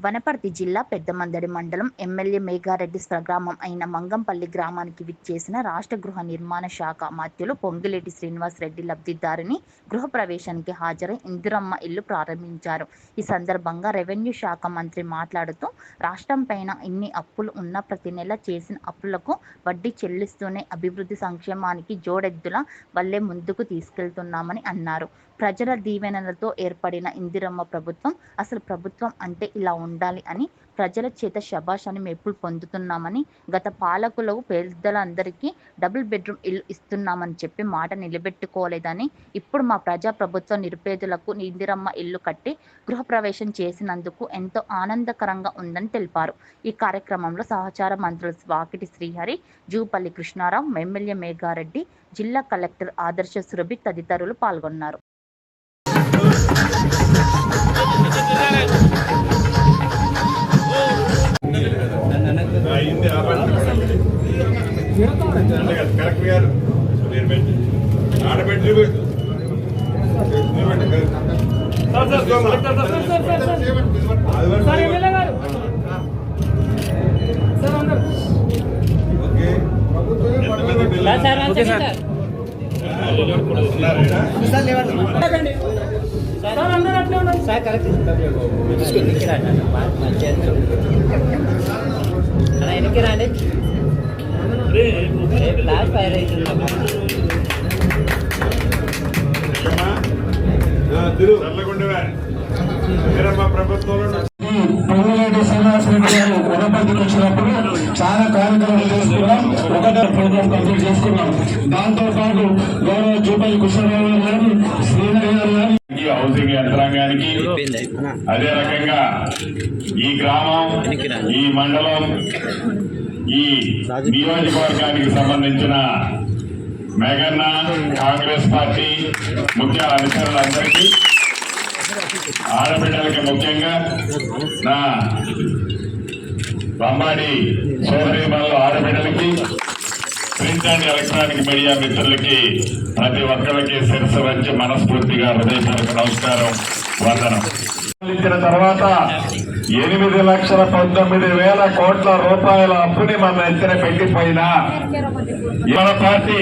వనపర్తి జిల్లా పెద్దమందడి మండలం ఎమ్మెల్యే మేఘారెడ్డి స్వగ్రామం అయిన మంగంపల్లి గ్రామానికి విచ్చేసిన రాష్ట్ర గృహ నిర్మాణ శాఖ మంత్రులు పొంగులేటి శ్రీనివాస్ రెడ్డి లబ్ధిదారుని గృహప్రవేశానికి హాజరై ఇందిరమ్మ ఇల్లు ప్రారంభించారు. ఈ సందర్భంగా రెవెన్యూ శాఖ మంత్రి మాట్లాడుతూ రాష్ట్రం పైన ఇన్ని అప్పులు ఉన్న ప్రతి నెల చేసిన అప్పులకు వడ్డీ చెల్లిస్తూనే అభివృద్ధి సంక్షేమానికి జోడెద్దుల వల్లే ముందుకు తీసుకెళ్తున్నామని అన్నారు. ప్రజల దీవెనలతో ఏర్పడిన ఇందిరమ్మ ప్రభుత్వం అసలు ప్రభుత్వం అంటే ఇలా ఉండాలి అని ప్రజల చేత శభాష్ అని మెప్పులు పొందుతున్నామని, గత పాలకులకు పేదలందరికీ డబుల్ బెడ్రూమ్ ఇల్లు ఇస్తున్నామని చెప్పి మాట నిలబెట్టుకోలేదని, ఇప్పుడు మా ప్రజా ప్రభుత్వం నిరుపేదలకు ఇందిరమ్మ ఇల్లు కట్టి గృహప్రవేశం చేసినందుకు ఎంతో ఆనందకరంగా ఉందని తెలిపారు. ఈ కార్యక్రమంలో సహచార మంత్రులు వాకిటి శ్రీహరి, జూపల్లి కృష్ణారావు, ఎమ్మెల్యే మేఘారెడ్డి, జిల్లా కలెక్టర్ ఆదర్శ సురభి తదితరులు పాల్గొన్నారు. పొంగులేటి శ్రీనివాస్ రెడ్డి గారు వనపర్తికి వచ్చినప్పుడు చాలా కార్యక్రమాలు చేసుకున్నాం. ఒకటే ప్రోగ్రామ్ కంప్లీట్ చేసుకున్నాం. దాంతో పాటు గౌరవ జూపల్లి కృష్ణరావు గారు, శ్రీహరి గారు గారు హౌసింగ్ యంత్రాంగానికి, అదే రకంగా ఈ గ్రామం, ఈ మండలం, ఈ నియోజకవర్గానికి సంబంధించిన మేఘన్న, కాంగ్రెస్ పార్టీ ముఖ్య అధికారులందరికీ, ఆడబిడ్డలకి ముఖ్యంగా నా లంబాడి సోదరీమణులు ఆడబిడ్డలకి, ప్రింట్ అండ్ ఎలక్ట్రానిక్ మీడియా మిత్రులకి ప్రతి ఒక్కరికి శిరస్సు వంచి మనస్ఫూర్తిగా హృదయపూర్వక నమస్కారం, వందనం. ఇచ్చిన తర్వాత 8,19,000 కోట్ల రూపాయల అప్పుని మన ఎత్తున పెట్టిపోయినా మన పార్టీ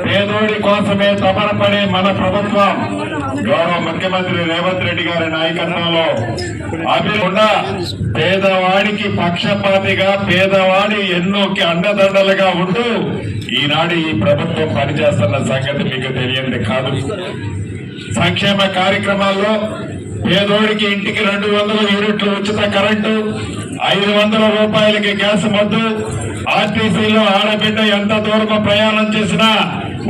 పేదోడి కోసమే తపనపడే మన ప్రభుత్వం గౌరవ ముఖ్యమంత్రి రేవంత్ రెడ్డి గారి నాయకత్వంలో అభివృద్ధి పేదవాడికి పక్షపాతిగా, పేదవాడి ఎన్నోకి అండదండలుగా ఉంటూ ఈనాడు ఈ ప్రభుత్వం పనిచేస్తున్న సంగతి మీకు తెలియంది కాదు. సంక్షేమ కార్యక్రమాల్లో పేదోడికి ఇంటికి 200 యూనిట్లు ఉచిత కరెంటు, 500 రూపాయలకి గ్యాస్ మద్దు, ఆర్టీసీలో ఆడబిడ్డ ఎంత దూరం ప్రయాణం చేసినా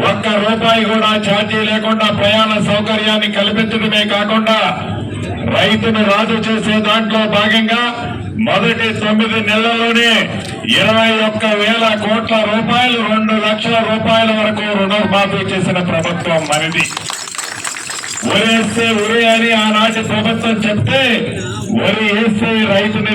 ₹1 కూడా ఛార్జీ లేకుండా ప్రయాణ సౌకర్యాన్ని కల్పించడమే కాకుండా రైతును రాజు చేసే దాంట్లో భాగంగా మొదటి 9 నెలల్లోనే 21,000 కోట్ల రూపాయలు, 2 లక్షల రూపాయల వరకు రుణమాఫీ చేసిన ప్రభుత్వం మనది. వరి వేస్తే ఉరి అని ఆనాటి ప్రభుత్వం చెప్తే వరి వేస్తే రైతుని